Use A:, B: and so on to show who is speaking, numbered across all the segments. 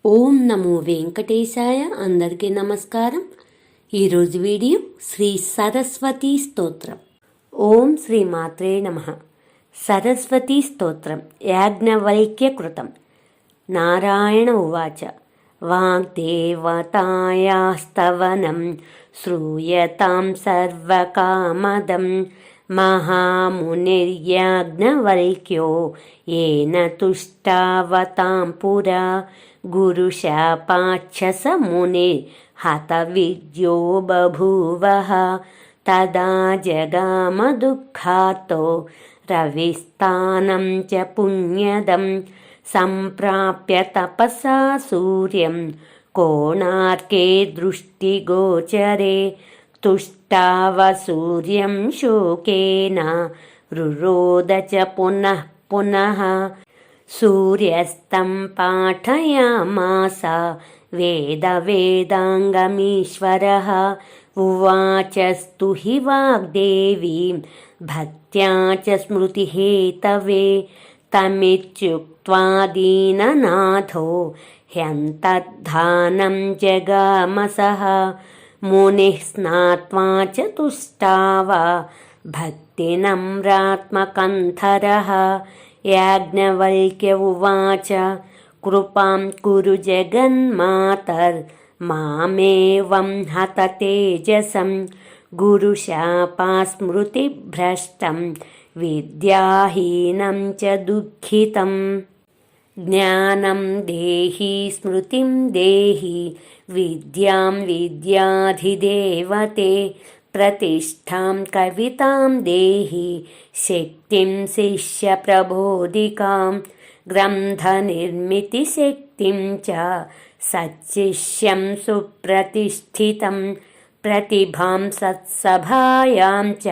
A: ఓం నమో వెంకటేశాయ. అందరికీ నమస్కారం. ఈరోజు వీడియో శ్రీ సరస్వతీ స్తోత్రం. ఓం శ్రీ మాత్రే నమః. సరస్వతీ స్తోత్రం యాజ్ఞవల్క్యకృతం. నారాయణ ఉవాచ వాగ్దేవతాయాస్తవనం శ్రూయతాం సర్వకామదం మహామునిర్యాజ్ఞవల్క్యో येन तुष्टावतां पुरा गुरुशापाच्छ मुनिर्हतविद्यो बभूवः तदा जगामदुःखातो रविस्थानं च पुण्यदं सम्प्राप्य तपसा सूर्यं कोणार्के दृष्टिगोचरे तुष्टावसूर्यं शोकेन रुरोद च पुनः पुनः सूर्यस्तं पाठयामास वेदवेदाङ्गमीश्वरः उवाचस्तु हि वाग्देवीं भक्त्या च स्मृतिहेतवे तमित्युक्त्वा दीननाथो ह्यन्तर्धानं जगामसः मुनिः स्नात्वा च तुष्टावा भक्तिनम्रात्मकन्थरः याज्ञवल्क्य उवाच कृपां कुरु जगन्मातर्मामेवं हततेजसं गुरुशापास्मृतिभ्रष्टं विद्याहीनं च दुःखितं ज्ञानं देहि स्मृतिं देहि विद्यां विद्याधिदेवते प्रतिष्ठां कवितां देहि शक्तिं शिष्यप्रबोधिकां ग्रन्थनिर्मितिशक्तिं च सच्शिष्यं सुप्रतिष्ठितं प्रतिभां सत्सभायां च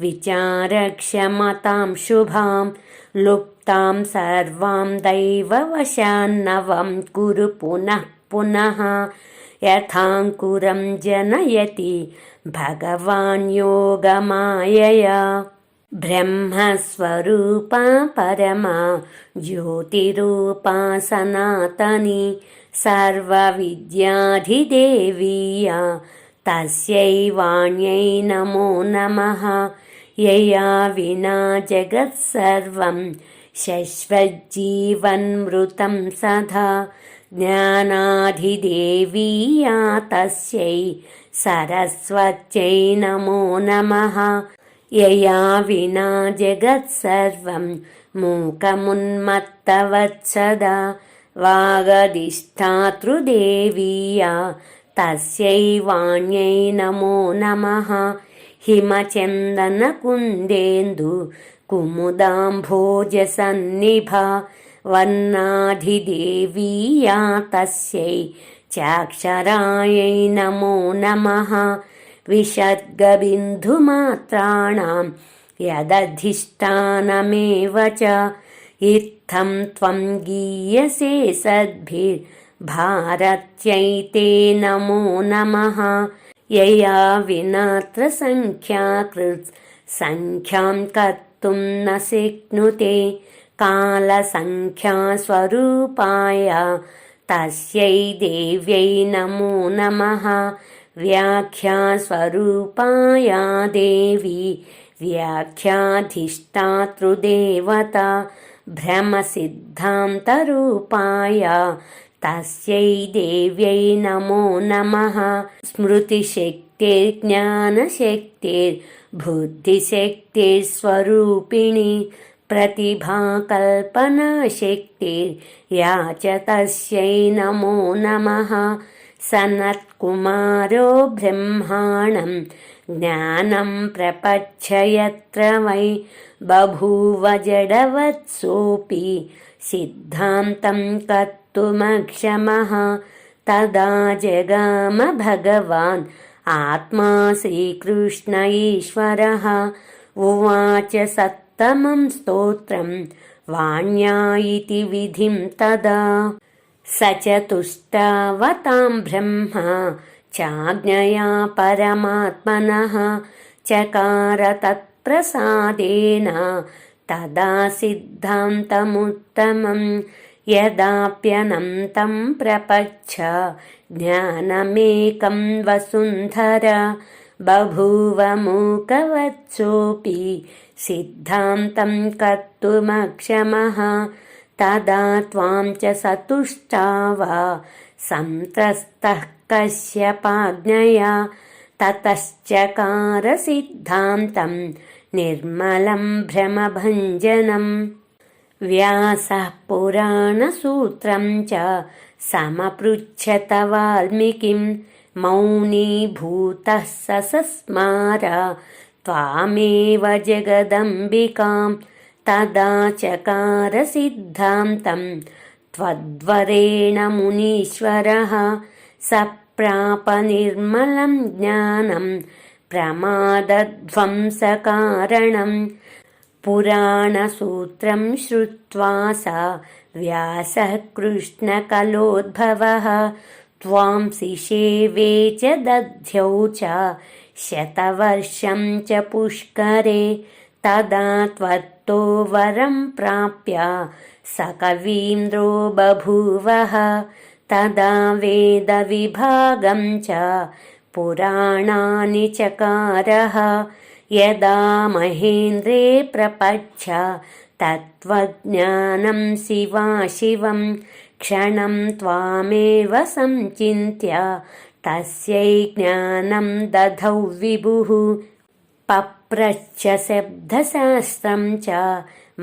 A: विचारक्षमतां शुभां लुप्तां सर्वां दैववशान्नवं कुरु पुनः पुनः यथाङ्कुरं जनयति भगवान् योगमायया ब्रह्मस्वरूपा परमा ज्योतिरूपा सनातनी सर्वविद्याधिदेवीया तस्यै वाण्यै नमो नमः यया विना जगत्सर्वं शश्वज्जीवन्मृतं सदा ज्ञानाधिदेवीया तस्यै सरस्वत्यै नमो नमः यया विना जगत्सर्वं मूकमुन्मत्तवत्सदा वागधिष्ठातृदेवीया तस्यै वाण्यै नमो नमः हिमचन्दनकुन्देन्दु कुमुदाम्भोजसन्निभा वर्णाधिदेवीया तस्यै चाक्षरायै नमो नमः विसर्गबिन्दुमात्राणां यदधिष्ठानमेव च इत्थं त्वं गीयसे सद्भिर्भारत्यै ते नमो नमः यया विनात्र संख्याकृत् संख्यां कर्तुं न शक्नुते कालसंख्यास्वरूपाय तस्यै देव्यै नमो नमः व्याख्यास्वरूपाया देवी व्याख्याधिष्ठातृदेवता भ्रमसिद्धान्तरूपाया तस्यै देव्यै नमो नमः स्मृतिशक्तिर्ज्ञानशक्तिर्बुद्धिशक्तिस्वरूपिणी प्रतिभाकल्पनाशक्तिर्या च तस्यै नमो नमः सनत्कुमारो ब्रह्माणं ज्ञानं प्रपच्छ यत्र वै बभूव जडवत्सोऽपि सिद्धान्तं कर्तुमक्षमः तदा जगाम भगवान् आत्मा श्रीकृष्ण ईश्वरः उवाच सत्तमं स्तोत्रं वाण्या इति विधिं तदा स च तुष्टावतां ब्रह्मा चाज्ञया परमात्मनः चकार तत्प्रसादेन तदा सिद्धान्तमुत्तमं यदाप्यनन्तं प्रपच्छ ज्ञानमेकं वसुन्धरा बभूव मूकवत्सोऽपि सिद्धान्तं कर्तुमक्षमः तदा त्वां च सतुष्टावा संत्रस्तः कश्यपाज्ञया ततश्चकार सिद्धान्तं निर्मलं भ्रमभञ्जनम् व्यासः पुराणसूत्रं च समपृच्छत वाल्मीकिं मौनीभूतः ससस्मार त्वामेव जगदम्बिकां तदा चकार सिद्धान्तं त्वद्वरेण मुनीश्वरः सप्राप निर्मलं ज्ञानं प्रमादध्वंसकारणम् पुराणसूत्रं श्रुत्वा सा व्यासः कृष्णकलोद्भवः त्वां शिशेवे च दध्यौ च शतवर्षं च पुष्करे तदा त्वत्तो वरं प्राप्य स कवीन्द्रो बभूवः तदा वेदविभागं च पुराणानि चकारः यदा महेन्द्रे प्रपच्छ तत्त्वज्ञानं शिवाशिवं क्षणं त्वामेव संचिन्त्य तस्यै ज्ञानं दधौ विभुः पप्रच्छ शब्दशास्त्रं च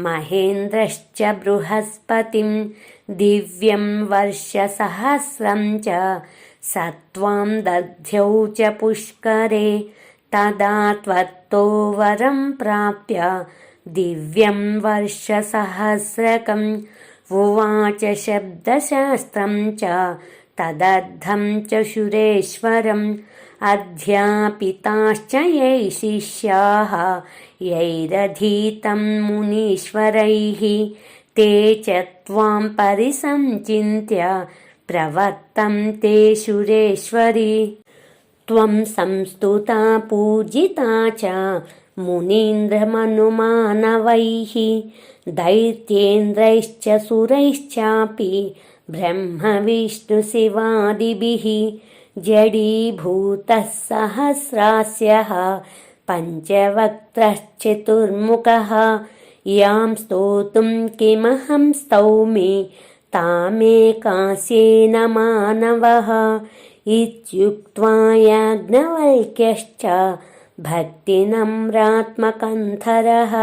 A: महेन्द्रश्च बृहस्पतिं दिव्यं वर्षसहस्रं च स त्वां दध्यौ च पुष्करे तदा त्वत्तो वरं प्राप्य दिव्यं वर्षसहस्रकम् उवाच शब्दशास्त्रं च तदर्थं च शुरेश्वरम् अध्यापिताश्च यै शिष्याः यैरधीतं मुनीश्वरैः ते च त्वां परिसञ्चिन्त्य प्रवर्तन्ते शुरेश्वरी त्वं संस्तुता पूजिता च मुनीन्द्रमनुमानवैः दैत्येन्द्रैश्च सुरैश्चापि ब्रह्मविष्णुशिवादिभिः जडीभूतः सहस्रास्यः पञ्चवक्त्रश्चतुर्मुखः यां स्तोतुं किमहं स्तौमि तामेकास्येन मानवः इत्युक्त्वा याज्ञवल्क्यश्च भक्तिनम्रात्मकन्थरः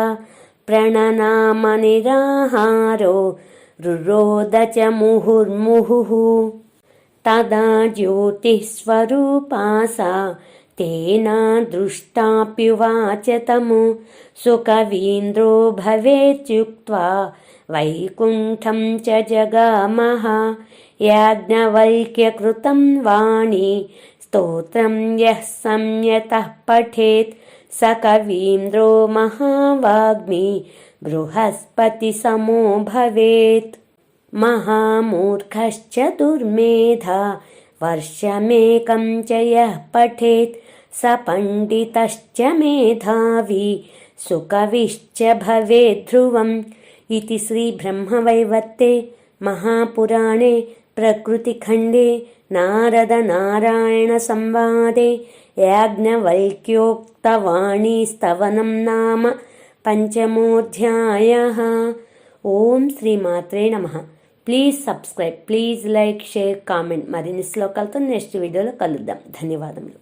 A: प्रणनाम निराहारो रुरोद च मुहुर्मुहुः तदा ज्योतिःस्वरूपा सा तेन दृष्टाप्युवाच तमु सुकवीन्द्रो भवेत्युक्त्वा वैकुण्ठं च जगामः याज्ञवल्क्यकृतं वाणी स्तोत्रं यः संयतः पठेत् स कवीन्द्रो महावाग्मी बृहस्पतिसमो भवेत् महामूर्खश्च दुर्मेधा वर्षमेकं च यः पठेत् स पण्डितश्च मेधावी सुकविश्च भवेत् ध्रुवम् इति श्रीब्रह्मवैवर्ते महापुराणे प्रकृतिखण्डे नारदनारायणसंवादे याज्ञवल्क्योक्तवाणीस्तवनं नाम पंचमोऽध्यायः। ఓం శ్రీమాత్రే నమః. Please subscribe, please like, share, comment. మరిన్ని శ్లోకాలతో నెక్స్ట్ వీడియోలో కలుద్దాం. ధన్యవాదములు.